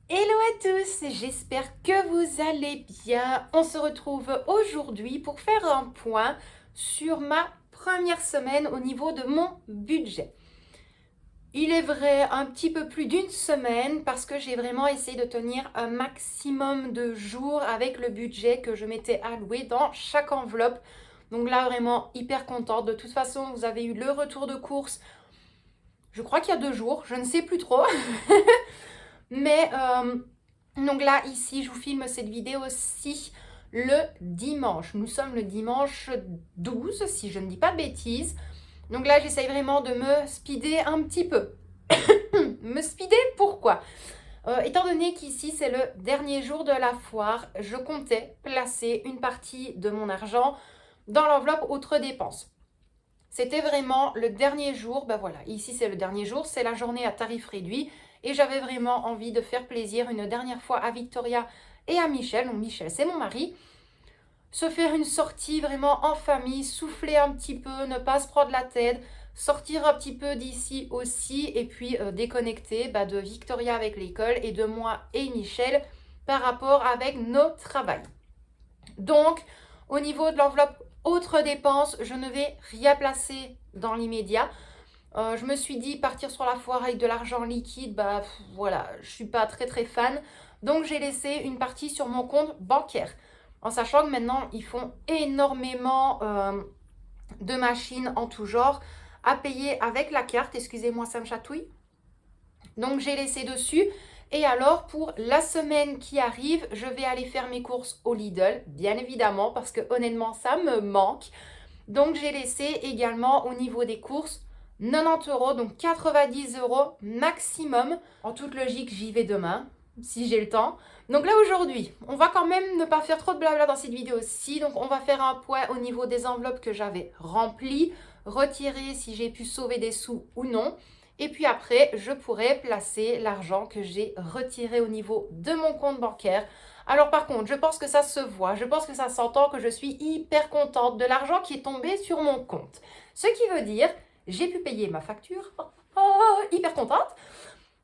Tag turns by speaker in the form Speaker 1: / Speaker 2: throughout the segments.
Speaker 1: Hello à tous, j'espère que vous allez bien. On se retrouve aujourd'hui pour faire un point sur ma première semaine au niveau de mon budget. Il est vrai un petit peu plus d'une semaine parce que j'ai vraiment essayé de tenir un maximum de jours avec le budget que je m'étais alloué dans chaque enveloppe. Donc là vraiment hyper contente. De toute façon vous avez eu le retour de course, je crois qu'il y a 2 jours, je ne sais plus trop. Mais donc là, ici, je vous filme cette vidéo aussi le dimanche. Nous sommes le dimanche 12, si je ne dis pas de bêtises. Donc là, j'essaye vraiment de me speeder un petit peu. Me speeder, pourquoi étant donné qu'ici, c'est le dernier jour de la foire, je comptais placer une partie de mon argent dans l'enveloppe autres dépenses. C'était vraiment le dernier jour, ben voilà, ici c'est le dernier jour, c'est la journée à tarif réduit et j'avais vraiment envie de faire plaisir une dernière fois à Victoria et à Michel, donc Michel c'est mon mari, se faire une sortie vraiment en famille, souffler un petit peu, ne pas se prendre la tête, sortir un petit peu d'ici aussi et puis déconnecter de Victoria avec l'école et de moi et Michel par rapport avec nos travails. Donc, au niveau de l'enveloppe autres dépenses, je ne vais rien placer dans l'immédiat. Je me suis dit partir sur la foire avec de l'argent liquide, voilà, je suis pas très fan. Donc j'ai laissé une partie sur mon compte bancaire. En sachant que maintenant ils font énormément de machines en tout genre à payer avec la carte. Excusez-moi, ça me chatouille. Donc j'ai laissé dessus. Et alors pour la semaine qui arrive, je vais aller faire mes courses au Lidl, bien évidemment, parce que honnêtement ça me manque. Donc j'ai laissé également au niveau des courses 90 euros, donc 90 euros maximum. En toute logique, j'y vais demain, si j'ai le temps. Donc là aujourd'hui, on va quand même ne pas faire trop de blabla dans cette vidéo-ci. Donc on va faire un point au niveau des enveloppes que j'avais remplies, retirer si j'ai pu sauver des sous ou non. Et puis après, je pourrai placer l'argent que j'ai retiré au niveau de mon compte bancaire. Alors par contre, je pense que ça se voit, je pense que ça s'entend que je suis hyper contente de l'argent qui est tombé sur mon compte. Ce qui veut dire, j'ai pu payer ma facture, hyper contente.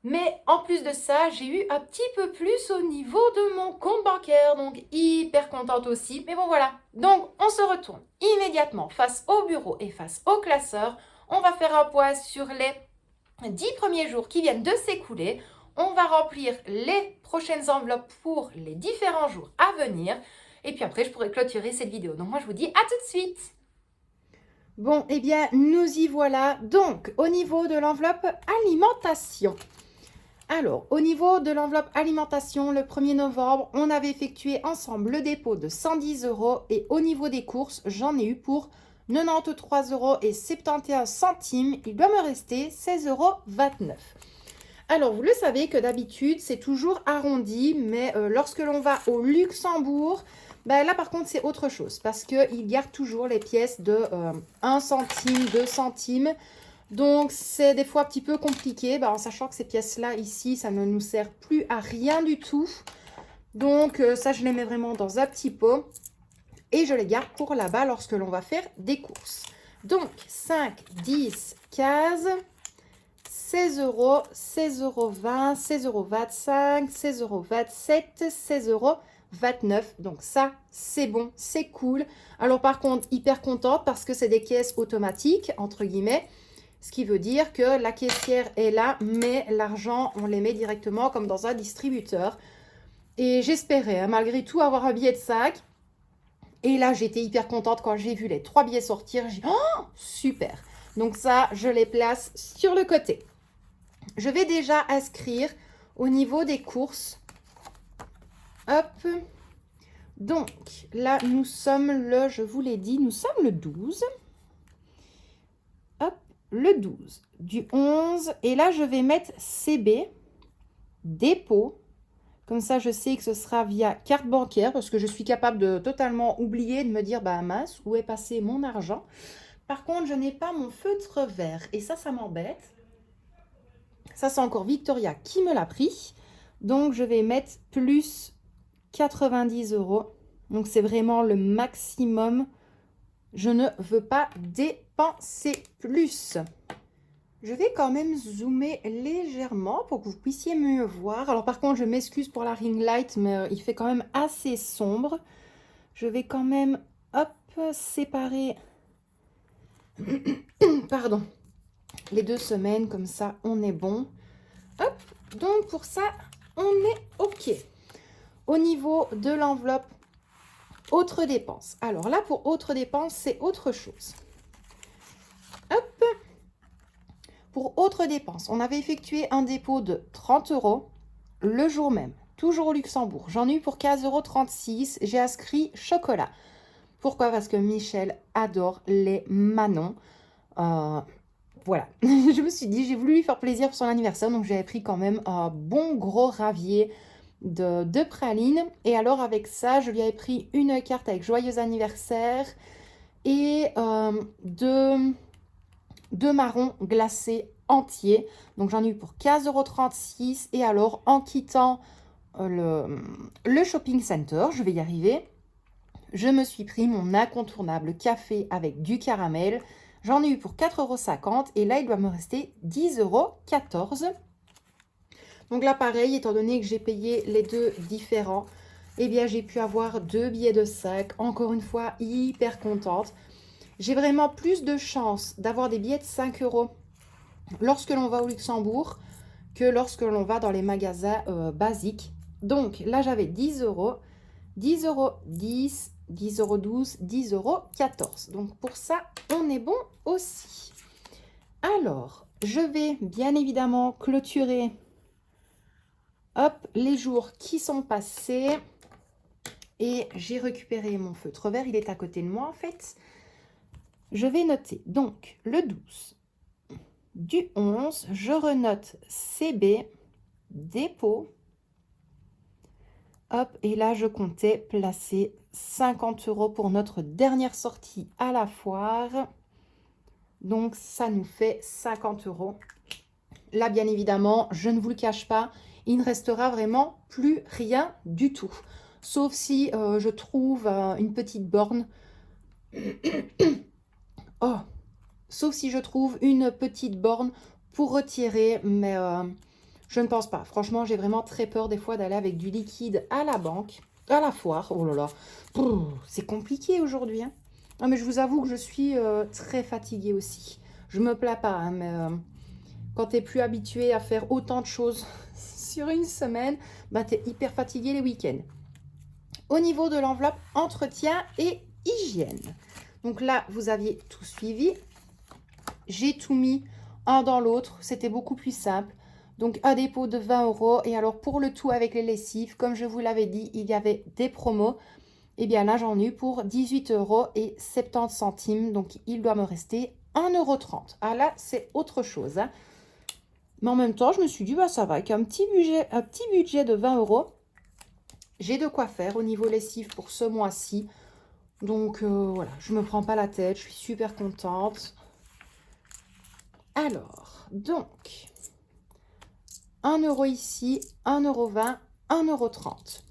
Speaker 1: Mais en plus de ça, j'ai eu un petit peu plus au niveau de mon compte bancaire, donc hyper contente aussi. Mais bon voilà, donc on se retourne immédiatement face au bureau et face au classeur. On va faire un point sur les 10 premiers jours qui viennent de s'écouler. On va remplir les prochaines enveloppes pour les différents jours à venir. Et puis après, je pourrai clôturer cette vidéo. Donc moi, je vous dis à tout de suite. Bon, eh bien, nous y voilà. Donc, au niveau de l'enveloppe alimentation. Alors, au niveau de l'enveloppe alimentation, le 1er novembre, on avait effectué ensemble le dépôt de 110 euros. Et au niveau des courses, j'en ai eu pour 93 euros et 71 centimes. Il doit me rester 16,29 euros. Alors, vous le savez que d'habitude, c'est toujours arrondi, mais lorsque l'on va au Luxembourg, là, par contre, c'est autre chose parce qu'ils gardent toujours les pièces de 1 centime, 2 centimes. Donc, c'est des fois un petit peu compliqué, en sachant que ces pièces-là, ici, ça ne nous sert plus à rien du tout. Donc, ça, je les mets vraiment dans un petit pot et je les garde pour là-bas lorsque l'on va faire des courses. Donc, 5, 10, 15... 16 euros, 16,20 euros, 16,25 euros, 16,27 euros, 16,29 euros. Donc ça, c'est bon, c'est cool. Alors par contre, hyper contente parce que c'est des caisses automatiques, entre guillemets. Ce qui veut dire que la caissière est là, mais l'argent, on les met directement comme dans un distributeur. Et j'espérais, malgré tout, avoir un billet de 5. Et là, j'étais hyper contente quand j'ai vu les 3 billets sortir. J'ai dit, oh, super. Donc ça, je les place sur le côté. Je vais déjà inscrire au niveau des courses. Hop. Donc, là, nous sommes le, je vous l'ai dit, nous sommes le 12. Hop, le 12 du 11. Et là, je vais mettre CB, dépôt. Comme ça, je sais que ce sera via carte bancaire parce que je suis capable de totalement oublier, de me dire, mince, où est passé mon argent? Par contre, je n'ai pas mon feutre vert et ça m'embête. Ça, c'est encore Victoria qui me l'a pris. Donc, je vais mettre plus 90 euros. Donc, c'est vraiment le maximum. Je ne veux pas dépenser plus. Je vais quand même zoomer légèrement pour que vous puissiez mieux voir. Alors par contre, je m'excuse pour la ring light, mais il fait quand même assez sombre. Je vais quand même, hop, séparer, pardon, les 2 semaines, comme ça, on est bon. Hop, donc pour ça, on est OK. Au niveau de l'enveloppe, autres dépenses. Alors là, pour autres dépenses, c'est autre chose. Hop. Pour autres dépenses, on avait effectué un dépôt de 30 € le jour même, toujours au Luxembourg. J'en ai eu pour 15,36 €. J'ai inscrit chocolat. Pourquoi? Parce que Michel adore les Manon. Voilà, je me suis dit, j'ai voulu lui faire plaisir pour son anniversaire, donc j'avais pris quand même un bon gros ravier de pralines. Et alors avec ça, je lui avais pris une carte avec joyeux anniversaire et deux marrons glacés entiers. Donc j'en ai eu pour 15,36 €. Et alors en quittant le shopping center, je vais y arriver, je me suis pris mon incontournable café avec du caramel. J'en ai eu pour 4,50 € et là, il doit me rester 10,14 €. Donc là, pareil, étant donné que j'ai payé les deux différents, eh bien, j'ai pu avoir 2 billets de 5. Encore une fois, hyper contente. J'ai vraiment plus de chance d'avoir des billets de 5 € lorsque l'on va au Luxembourg que lorsque l'on va dans les magasins basiques. Donc là, j'avais 10 €, 10 €, 10, 10,12 €, 10,14 €. Donc pour ça, on est bon aussi. Alors, je vais bien évidemment clôturer les jours qui sont passés. Et j'ai récupéré mon feutre vert, il est à côté de moi en fait. Je vais noter donc le 12 du 11, je renote CB, dépôt. Hop, et là, je comptais placer 50 € pour notre dernière sortie à la foire. Donc, ça nous fait 50 €. Là, bien évidemment, je ne vous le cache pas, il ne restera vraiment plus rien du tout. Sauf si je trouve une petite borne. Oh, sauf si je trouve une petite borne pour retirer, mais je ne pense pas. Franchement, j'ai vraiment très peur des fois d'aller avec du liquide à la banque, à la foire. Oh là là, c'est compliqué aujourd'hui. Hein. Non, mais je vous avoue que je suis très fatiguée aussi. Je me plains pas, hein, mais quand tu n'es plus habitué à faire autant de choses sur une semaine, bah, tu es hyper fatigué les week-ends. Au niveau de l'enveloppe entretien et hygiène. Donc là, vous aviez tout suivi. J'ai tout mis un dans l'autre. C'était beaucoup plus simple. Donc, un dépôt de 20 €. Et alors, pour le tout avec les lessives, comme je vous l'avais dit, il y avait des promos. Et bien là, j'en ai eu pour 18,70 €. Donc, il doit me rester 1,30 €. Ah là, c'est autre chose. Hein. Mais en même temps, je me suis dit, bah, ça va. Avec un petit budget de 20 €, j'ai de quoi faire au niveau lessive pour ce mois-ci. Donc, voilà, je ne me prends pas la tête. Je suis super contente. Alors, donc, 1 € ici, 1,20 €, 1,30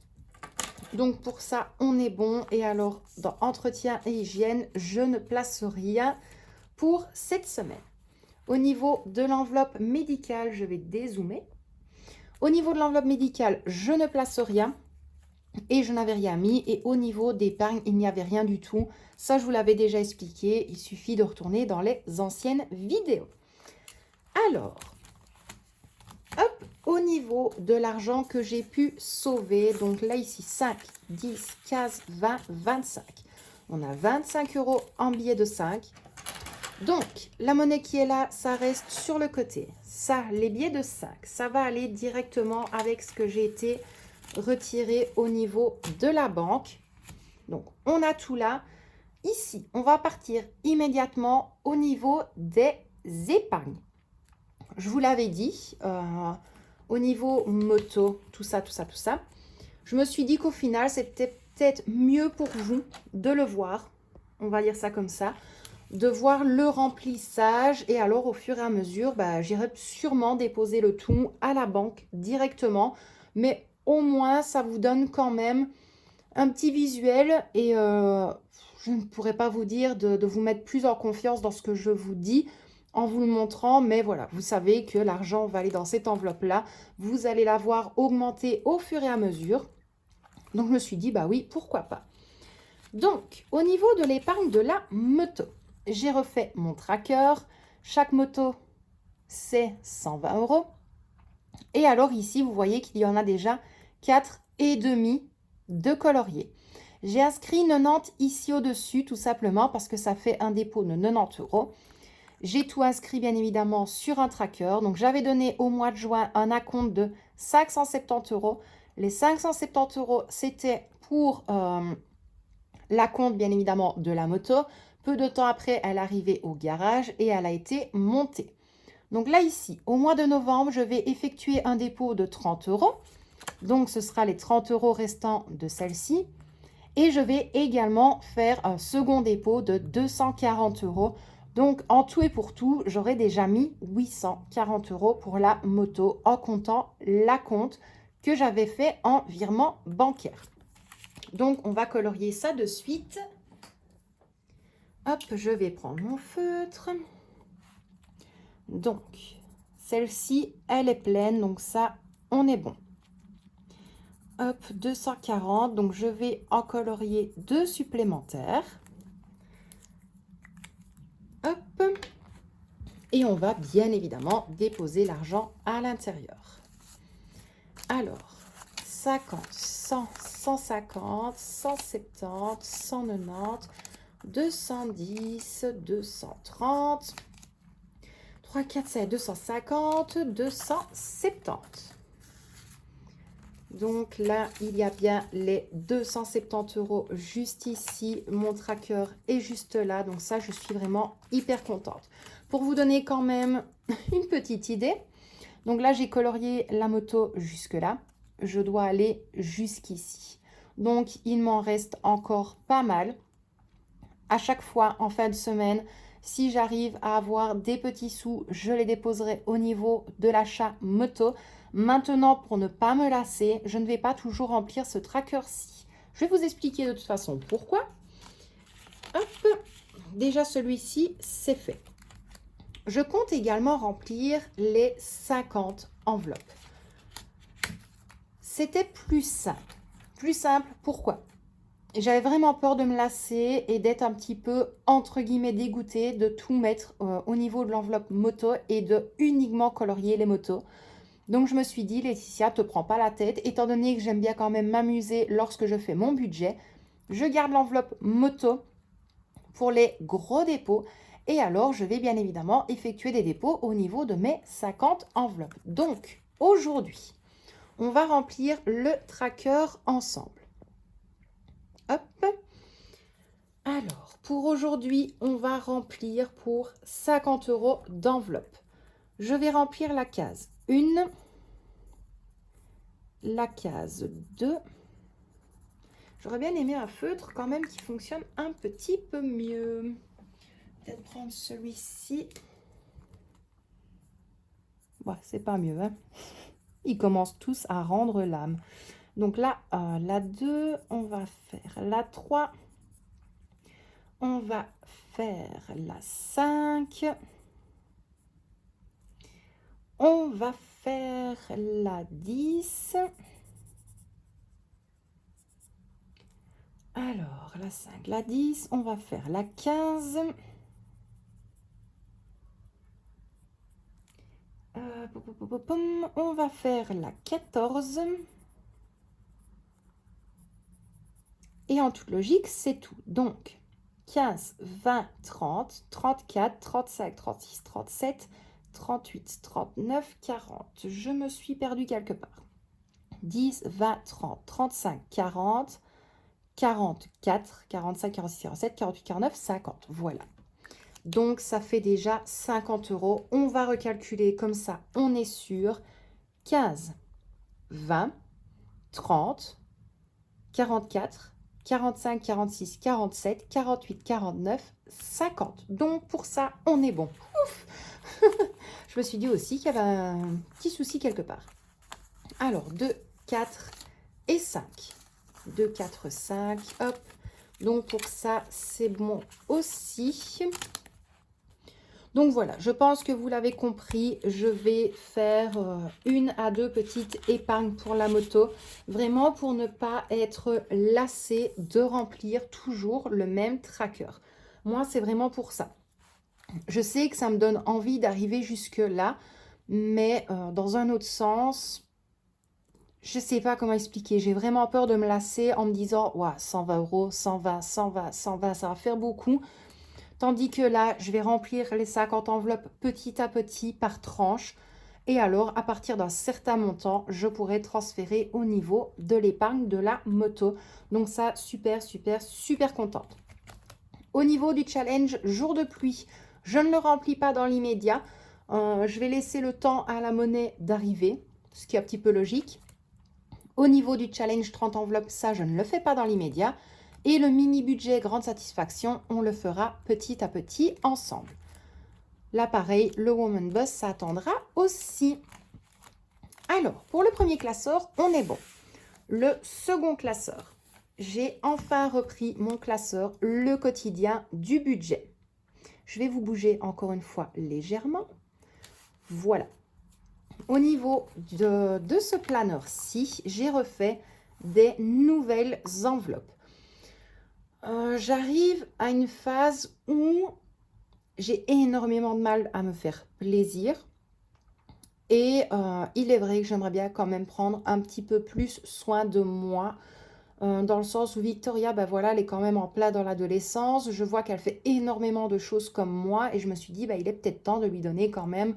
Speaker 1: €. Donc, pour ça, on est bon. Et alors, dans entretien et hygiène, je ne place rien pour cette semaine. Au niveau de l'enveloppe médicale, je vais dézoomer. Au niveau de l'enveloppe médicale, je ne place rien. Et je n'avais rien mis. Et au niveau d'épargne, il n'y avait rien du tout. Ça, je vous l'avais déjà expliqué. Il suffit de retourner dans les anciennes vidéos. Alors, hop, au niveau de l'argent que j'ai pu sauver, donc là ici 5, 10, 15, 20, 25. On a 25 € en billets de 5. Donc, la monnaie qui est là, ça reste sur le côté. Ça, les billets de 5, ça va aller directement avec ce que j'ai été retiré au niveau de la banque. Donc, on a tout là. Ici, on va partir immédiatement au niveau des épargnes. Je vous l'avais dit, au niveau moto, tout ça. Je me suis dit qu'au final, c'était peut-être mieux pour vous de le voir. On va dire ça comme ça. De voir le remplissage. Et alors, au fur et à mesure, bah, j'irai sûrement déposer le tout à la banque directement. Mais au moins, ça vous donne quand même un petit visuel. Et je ne pourrais pas vous dire de vous mettre plus en confiance dans ce que je vous dis. en vous le montrant, mais voilà, vous savez que l'argent va aller dans cette enveloppe-là. Vous allez la voir augmenter au fur et à mesure. Donc, je me suis dit, bah oui, pourquoi pas. Donc, au niveau de l'épargne de la moto, j'ai refait mon tracker. Chaque moto, c'est 120 €. Et alors ici, vous voyez qu'il y en a déjà 4,5 de colorier. J'ai inscrit 90 ici au-dessus, tout simplement parce que ça fait un dépôt de 90 €. J'ai tout inscrit, bien évidemment, sur un tracker. Donc, j'avais donné au mois de juin un acompte de 570 €. Les 570 €, c'était pour l'acompte, bien évidemment, de la moto. Peu de temps après, elle est arrivée au garage et elle a été montée. Donc là, ici, au mois de novembre, je vais effectuer un dépôt de 30 €. Donc, ce sera les 30 € restants de celle-ci. Et je vais également faire un second dépôt de 240 €. Donc, en tout et pour tout, j'aurai déjà mis 840 € pour la moto en comptant l'acompte que j'avais fait en virement bancaire. Donc, on va colorier ça de suite. Hop, je vais prendre mon feutre. Donc, celle-ci, elle est pleine, donc ça, on est bon. Hop, 240, donc je vais en colorier 2 supplémentaires. Hop, et on va bien évidemment déposer l'argent à l'intérieur. Alors, 50, 100, 150, 170, 190, 210, 230, 3, 4, 7, 250, 270. Donc là, il y a bien les 270 € juste ici. Mon tracker est juste là. Donc ça, je suis vraiment hyper contente. Pour vous donner quand même une petite idée. Donc là, j'ai colorié la moto jusque là. Je dois aller jusqu'ici. Donc, il m'en reste encore pas mal. À chaque fois, en fin de semaine, si j'arrive à avoir des petits sous, je les déposerai au niveau de l'achat moto. Maintenant, pour ne pas me lasser, je ne vais pas toujours remplir ce tracker-ci. Je vais vous expliquer de toute façon pourquoi. Hop, déjà celui-ci, c'est fait. Je compte également remplir les 50 enveloppes. C'était plus simple. Plus simple, pourquoi? J'avais vraiment peur de me lasser et d'être un petit peu, entre guillemets, dégoûtée de tout mettre au niveau de l'enveloppe moto et de uniquement colorier les motos. Donc, je me suis dit, Laetitia, te prends pas la tête. Étant donné que j'aime bien quand même m'amuser lorsque je fais mon budget, je garde l'enveloppe moto pour les gros dépôts. Et alors, je vais bien évidemment effectuer des dépôts au niveau de mes 50 enveloppes. Donc, aujourd'hui, on va remplir le tracker ensemble. Hop. Alors, pour aujourd'hui, on va remplir pour 50 € d'enveloppe. Je vais remplir la case 1, la case 2. J'aurais bien aimé un feutre quand même qui fonctionne un petit peu mieux. Peut-être prendre celui-ci. Ouais, c'est pas mieux, hein. Ils commencent tous à rendre l'âme. Donc là, la 2, on va faire la 3. On va faire la 5. On va faire la 10. Alors, la 5, la 10. On va faire la 15. On va faire la 14. Et en toute logique, c'est tout. Donc, 15, 20, 30, 34, 35, 36, 37, 38, 39, 40. Je me suis perdue quelque part. 10, 20, 30, 35, 40, 44, 45, 46, 47, 48, 49, 50. Voilà. Donc, ça fait déjà 50 €. On va recalculer comme ça, on est sûr. 15, 20, 30, 44, 45, 46, 47, 48, 49, 50. Donc, pour ça, on est bon. Ouf. Je me suis dit aussi qu'il y avait un petit souci quelque part. Alors, 2, 4 et 5. 2, 4, 5. Hop. Donc, pour ça, c'est bon aussi. Donc voilà, je pense que vous l'avez compris, je vais faire 1 à 2 petites épargnes pour la moto, vraiment pour ne pas être lassée de remplir toujours le même tracker. Moi, c'est vraiment pour ça. Je sais que ça me donne envie d'arriver jusque-là, mais dans un autre sens, je ne sais pas comment expliquer. J'ai vraiment peur de me lasser en me disant, ouais, 120 euros, 120, 120, 120, ça va faire beaucoup. Tandis que là, je vais remplir les 50 enveloppes petit à petit par tranche. Et alors, à partir d'un certain montant, je pourrai transférer au niveau de l'épargne de la moto. Donc ça, super, super, super contente. Au niveau du challenge jour de pluie, je ne le remplis pas dans l'immédiat. Je vais laisser le temps à la monnaie d'arriver, ce qui est un petit peu logique. Au niveau du challenge 30 enveloppes, ça, je ne le fais pas dans l'immédiat. Et le mini budget grande satisfaction, on le fera petit à petit ensemble. Là, pareil, le Woman Boss, ça attendra aussi. Alors, pour le premier classeur, on est bon. Le second classeur, j'ai enfin repris mon classeur, le quotidien du budget. Je vais vous bouger encore une fois légèrement. Voilà. Au niveau de ce planeur-ci, j'ai refait des nouvelles enveloppes. J'arrive à une phase où j'ai énormément de mal à me faire plaisir. Et il est vrai que j'aimerais bien quand même prendre un petit peu plus soin de moi. Dans le sens où Victoria, ben voilà, elle est quand même en plein dans l'adolescence. Je vois qu'elle fait énormément de choses comme moi. Et je me suis dit, il est peut-être temps de lui donner quand même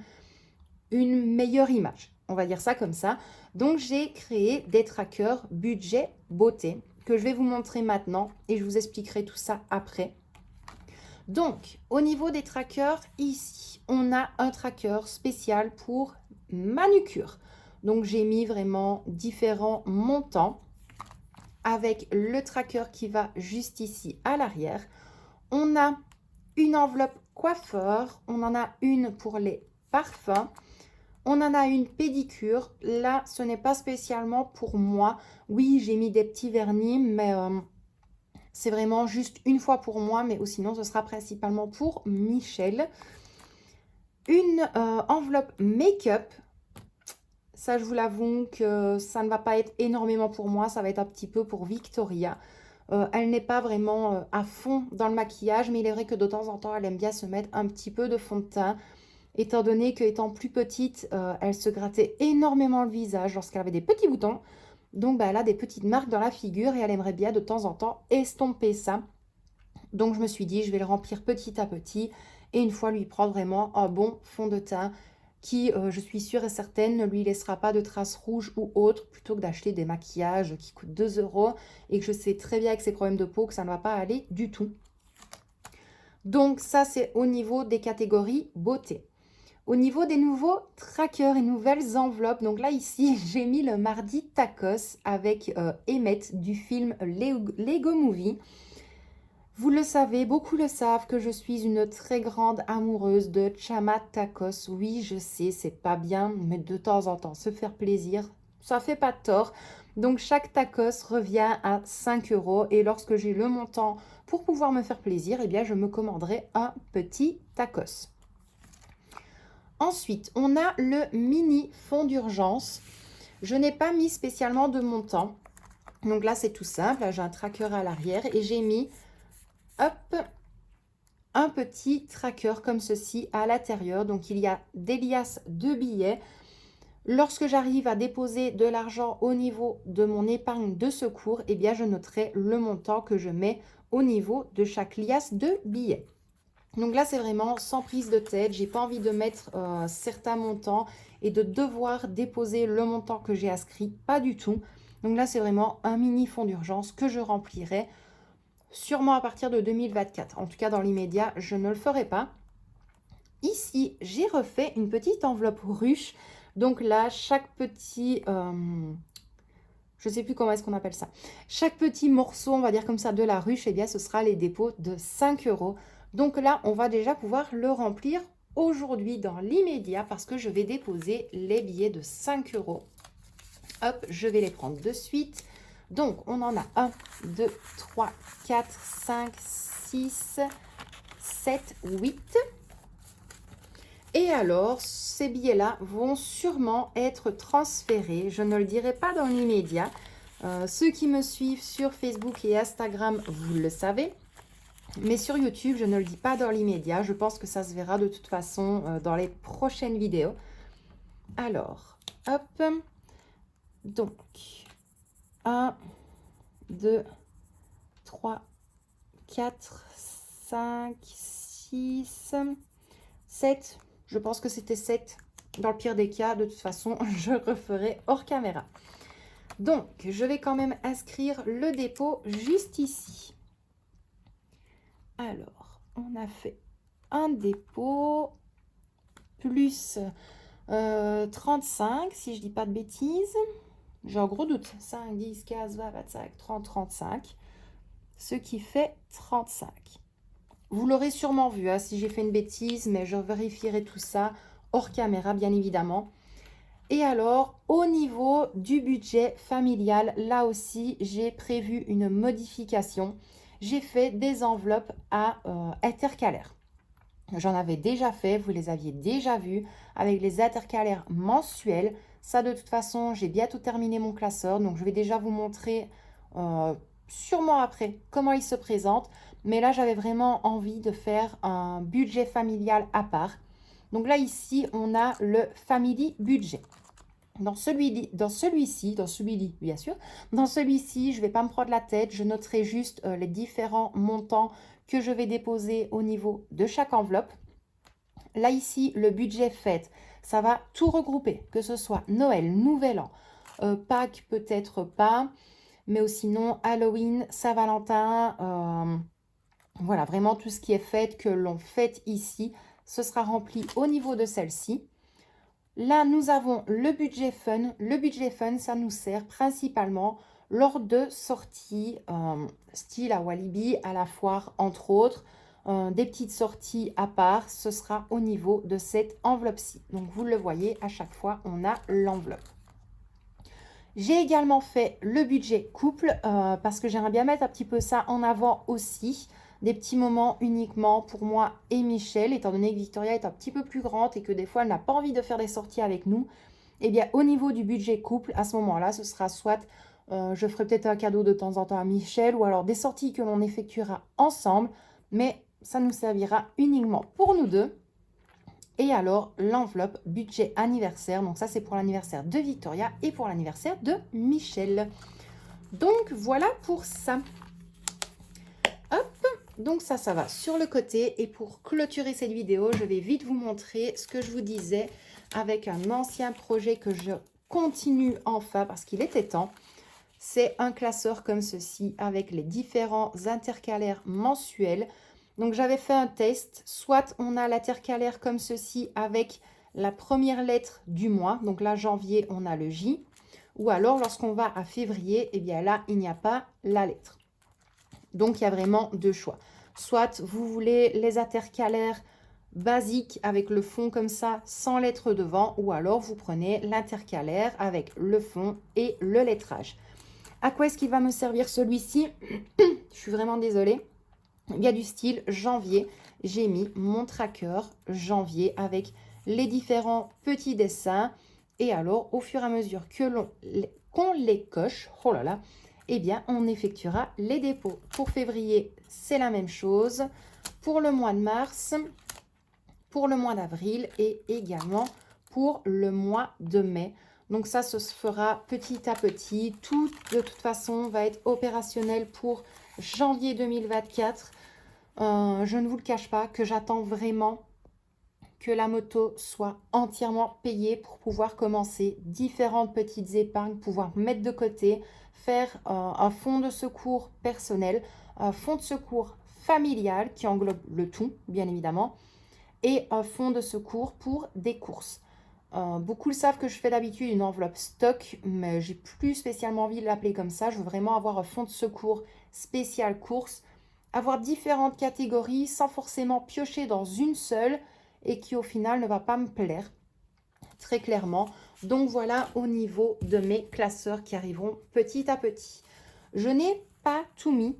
Speaker 1: une meilleure image. On va dire ça comme ça. Donc, j'ai créé des trackers budget beauté que je vais vous montrer maintenant et je vous expliquerai tout ça après. Donc, au niveau des trackers, ici, on a un tracker spécial pour manucure. Donc, j'ai mis vraiment différents montants avec le tracker qui va juste ici à l'arrière. On a une enveloppe coiffeur, on en a une pour les parfums. On en a une pédicure. Là, ce n'est pas spécialement pour moi. Oui, j'ai mis des petits vernis, mais c'est vraiment juste une fois pour moi. Mais sinon, ce sera principalement pour Michel. Une enveloppe make-up. Ça, je vous l'avoue que ça ne va pas être énormément pour moi. Ça va être un petit peu pour Victoria. Elle n'est pas vraiment à fond dans le maquillage, mais il est vrai que de temps en temps, elle aime bien se mettre un petit peu de fond de teint. Étant donné qu'étant plus petite, elle se grattait énormément le visage lorsqu'elle avait des petits boutons. Donc, elle a des petites marques dans la figure et elle aimerait bien de temps en temps estomper ça. Donc, je me suis dit, je vais le remplir petit à petit et une fois lui prendre vraiment un bon fond de teint qui, je suis sûre et certaine, ne lui laissera pas de traces rouges ou autres plutôt que d'acheter des maquillages qui coûtent 2 € et que je sais très bien avec ses problèmes de peau que ça ne va pas aller du tout. Donc, ça, c'est au niveau des catégories beauté. Au niveau des nouveaux trackers et nouvelles enveloppes, donc là ici j'ai mis le mardi tacos avec Emmett du film Lego Movie. Vous le savez, beaucoup le savent que je suis une très grande amoureuse de Chama tacos. Oui, je sais, c'est pas bien, mais de temps en temps se faire plaisir, ça fait pas de tort. Donc chaque tacos revient à 5 € et lorsque j'ai le montant pour pouvoir me faire plaisir, eh bien je me commanderai un petit tacos. Ensuite, on a le mini fond d'urgence. Je n'ai pas mis spécialement de montant. Donc là, c'est tout simple. Là, j'ai un tracker à l'arrière et j'ai mis hop, un petit tracker comme ceci à l'intérieur. Donc, il y a des liasses de billets. Lorsque j'arrive à déposer de l'argent au niveau de mon épargne de secours, eh bien, je noterai le montant que je mets au niveau de chaque liasse de billets. Donc là, c'est vraiment sans prise de tête. J'ai pas envie de mettre certains montants et de devoir déposer le montant que j'ai inscrit. Pas du tout. Donc là, c'est vraiment un mini fonds d'urgence que je remplirai sûrement à partir de 2024. En tout cas, dans l'immédiat, je ne le ferai pas. Ici, j'ai refait une petite enveloppe ruche. Donc là, chaque petit... je ne sais plus comment est-ce qu'on appelle ça. Chaque petit morceau, on va dire comme ça, de la ruche, eh bien, ce sera les dépôts de 5 €. Donc là, on va déjà pouvoir le remplir aujourd'hui dans l'immédiat parce que je vais déposer les billets de 5 €. Hop, je vais les prendre de suite. Donc, on en a 1, 2, 3, 4, 5, 6, 7, 8. Et alors, ces billets-là vont sûrement être transférés. Je ne le dirai pas dans l'immédiat. Ceux qui me suivent sur Facebook et Instagram, vous le savez. Mais sur YouTube, je ne le dis pas dans l'immédiat. Je pense que ça se verra de toute façon dans les prochaines vidéos. Alors, hop. Donc, 1, 2, 3, 4, 5, 6, 7. Je pense que c'était 7. Dans le pire des cas, de toute façon, je referai hors caméra. Donc, je vais quand même inscrire le dépôt juste ici. Alors, on a fait un dépôt plus 35, si je ne dis pas de bêtises. J'ai un gros doute. 5, 10, 15, 20, 25, 30, 35. Ce qui fait 35. Vous l'aurez sûrement vu hein, si j'ai fait une bêtise, mais je vérifierai tout ça hors caméra, bien évidemment. Et alors, au niveau du budget familial, là aussi, j'ai prévu une modification. J'ai fait des enveloppes à intercalaires. J'en avais déjà fait, vous les aviez déjà vus, avec les intercalaires mensuels. Ça, de toute façon, j'ai bientôt terminé mon classeur, donc je vais déjà vous montrer sûrement après comment il se présente. Mais là, j'avais vraiment envie de faire un budget familial à part. Donc là, ici, on a le Family Budget. Dans celui-ci, bien sûr, dans celui-ci, je ne vais pas me prendre la tête, je noterai juste les différents montants que je vais déposer au niveau de chaque enveloppe. Là, ici, le budget fête, ça va tout regrouper, que ce soit Noël, Nouvel An, Pâques peut-être pas, mais aussi sinon Halloween, Saint-Valentin, voilà, vraiment tout ce qui est fête que l'on fête ici, ce sera rempli au niveau de celle-ci. Là, nous avons le budget fun. Le budget fun, ça nous sert principalement lors de sorties, style à Walibi, à la foire, entre autres. Des petites sorties à part, ce sera au niveau de cette enveloppe-ci. Donc, vous le voyez, à chaque fois, on a l'enveloppe. J'ai également fait le budget couple parce que j'aimerais bien mettre un petit peu ça en avant aussi. Des petits moments uniquement pour moi et Michel, étant donné que Victoria est un petit peu plus grande et que des fois elle n'a pas envie de faire des sorties avec nous. Eh bien, au niveau du budget couple, à ce moment-là, ce sera soit je ferai peut-être un cadeau de temps en temps à Michel ou alors des sorties que l'on effectuera ensemble, mais ça nous servira uniquement pour nous deux. Et alors, l'enveloppe budget anniversaire. Donc ça, c'est pour l'anniversaire de Victoria et pour l'anniversaire de Michel. Donc, voilà pour ça. Hop, donc ça va sur le côté. Et pour clôturer cette vidéo, je vais vite vous montrer ce que je vous disais avec un ancien projet que je continue enfin parce qu'il était temps. C'est un classeur comme ceci avec les différents intercalaires mensuels. Donc, j'avais fait un test. Soit on a l'intercalaire comme ceci avec la première lettre du mois. Donc là, janvier, on a le J. Ou alors, lorsqu'on va à février, eh bien là, il n'y a pas la lettre. Donc, il y a vraiment deux choix. Soit vous voulez les intercalaires basiques avec le fond comme ça, sans lettre devant. Ou alors, vous prenez l'intercalaire avec le fond et le lettrage. À quoi est-ce qu'il va me servir celui-ci? Je suis vraiment désolée. Il y a du style janvier. J'ai mis mon tracker janvier avec les différents petits dessins. Et alors, au fur et à mesure qu'on les coche, oh là là, eh bien, on effectuera les dépôts. Pour février, c'est la même chose. Pour le mois de mars, pour le mois d'avril et également pour le mois de mai. Donc ça, se fera petit à petit. Tout, de toute façon, va être opérationnel pour janvier 2024. Je ne vous le cache pas que j'attends vraiment que la moto soit entièrement payée pour pouvoir commencer différentes petites épargnes, pouvoir mettre de côté, faire un fonds de secours personnel, un fonds de secours familial qui englobe le tout, bien évidemment, et un fonds de secours pour des courses. Beaucoup le savent que je fais d'habitude une enveloppe stock, mais j'ai plus spécialement envie de l'appeler comme ça. Je veux vraiment avoir un fonds de secours spécial course, avoir différentes catégories sans forcément piocher dans une seule et qui au final ne va pas me plaire très clairement. Donc voilà au niveau de mes classeurs qui arriveront petit à petit. Je n'ai pas tout mis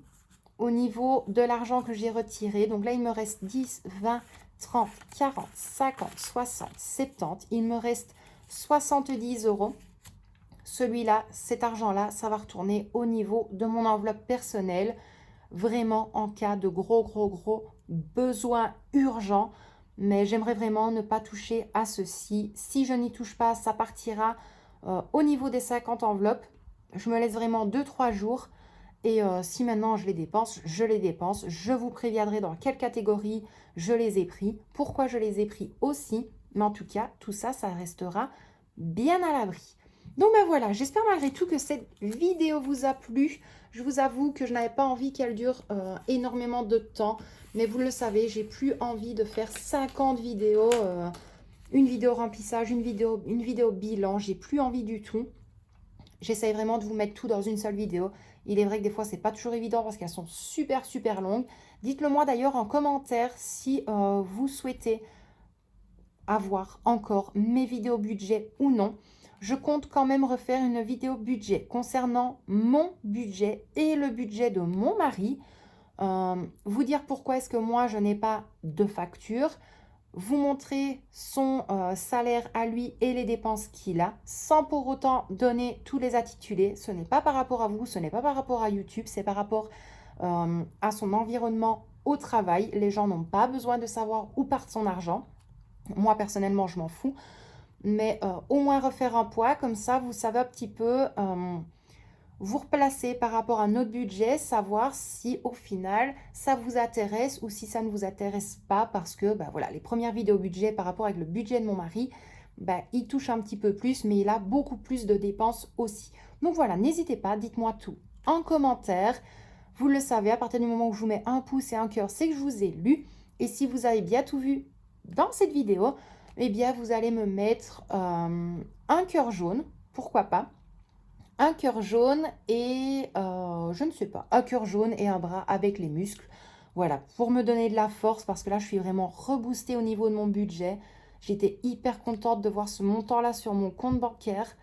Speaker 1: au niveau de l'argent que j'ai retiré. Donc là, il me reste 10, 20, 30, 40, 50, 60, 70. Il me reste 70 euros. Celui-là, cet argent-là, ça va retourner au niveau de mon enveloppe personnelle. Vraiment en cas de gros besoin urgent. Mais j'aimerais vraiment ne pas toucher à ceci. Si je n'y touche pas, ça partira au niveau des 50 enveloppes. Je me laisse vraiment 2-3 jours. Et si maintenant je les dépense, je les dépense. Je vous préviendrai dans quelle catégorie je les ai pris. Pourquoi je les ai pris aussi. Mais en tout cas, tout ça, ça restera bien à l'abri. Donc ben voilà, j'espère malgré tout que cette vidéo vous a plu. Je vous avoue que je n'avais pas envie qu'elle dure énormément de temps. Mais vous le savez, j'ai plus envie de faire 50 vidéos. Une vidéo remplissage, une vidéo bilan. J'ai plus envie du tout. J'essaye vraiment de vous mettre tout dans une seule vidéo. Il est vrai que des fois, c'est pas toujours évident parce qu'elles sont super longues. Dites-le moi d'ailleurs en commentaire si vous souhaitez avoir encore mes vidéos budget ou non. Je compte quand même refaire une vidéo budget concernant mon budget et le budget de mon mari. Vous dire pourquoi est-ce que moi, je n'ai pas de facture. Vous montrer son salaire à lui et les dépenses qu'il a, sans pour autant donner tous les intitulés. Ce n'est pas par rapport à vous, ce n'est pas par rapport à YouTube, c'est par rapport à son environnement au travail. Les gens n'ont pas besoin de savoir où part son argent. Moi, personnellement, je m'en fous. Mais au moins refaire un poids, comme ça, vous savez un petit peu vous replacer par rapport à notre budget, savoir si au final, ça vous intéresse ou si ça ne vous intéresse pas. Parce que, bah, voilà, les premières vidéos budget par rapport avec le budget de mon mari, bah, il touche un petit peu plus, mais il a beaucoup plus de dépenses aussi. Donc voilà, n'hésitez pas, dites-moi tout en commentaire. Vous le savez, à partir du moment où je vous mets un pouce et un cœur, c'est que je vous ai lu. Et si vous avez bien tout vu dans cette vidéo, eh bien, vous allez me mettre un cœur jaune, pourquoi pas. Un cœur jaune et, je ne sais pas, un cœur jaune et un bras avec les muscles. Voilà, pour me donner de la force, parce que là, je suis vraiment reboostée au niveau de mon budget. J'étais hyper contente de voir ce montant-là sur mon compte bancaire.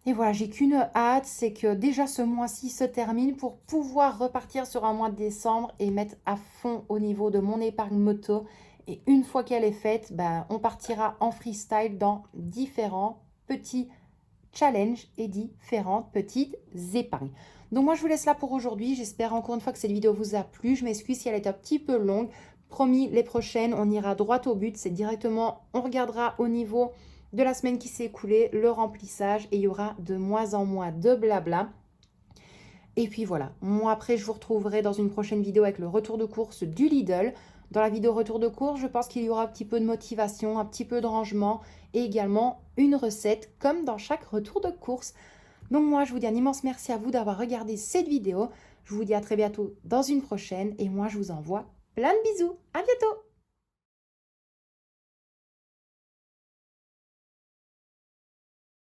Speaker 1: Et voilà, j'ai qu'une hâte, c'est que déjà ce mois-ci se termine pour pouvoir repartir sur un mois de décembre et mettre à fond au niveau de mon épargne moto. Et une fois qu'elle est faite, ben, on partira en freestyle dans différents petits challenges et différentes petites épargnes. Donc moi, je vous laisse là pour aujourd'hui. J'espère encore une fois que cette vidéo vous a plu. Je m'excuse si elle est un petit peu longue. Promis, les prochaines, on ira droit au but. C'est directement, on regardera au niveau de la semaine qui s'est écoulée, le remplissage, et il y aura de moins en moins de blabla. Et puis voilà, moi après je vous retrouverai dans une prochaine vidéo avec le retour de course du Lidl. Dans la vidéo retour de course, je pense qu'il y aura un petit peu de motivation, un petit peu de rangement et également une recette comme dans chaque retour de course. Donc moi je vous dis un immense merci à vous d'avoir regardé cette vidéo. Je vous dis à très bientôt dans une prochaine et moi je vous envoie plein de bisous. À bientôt!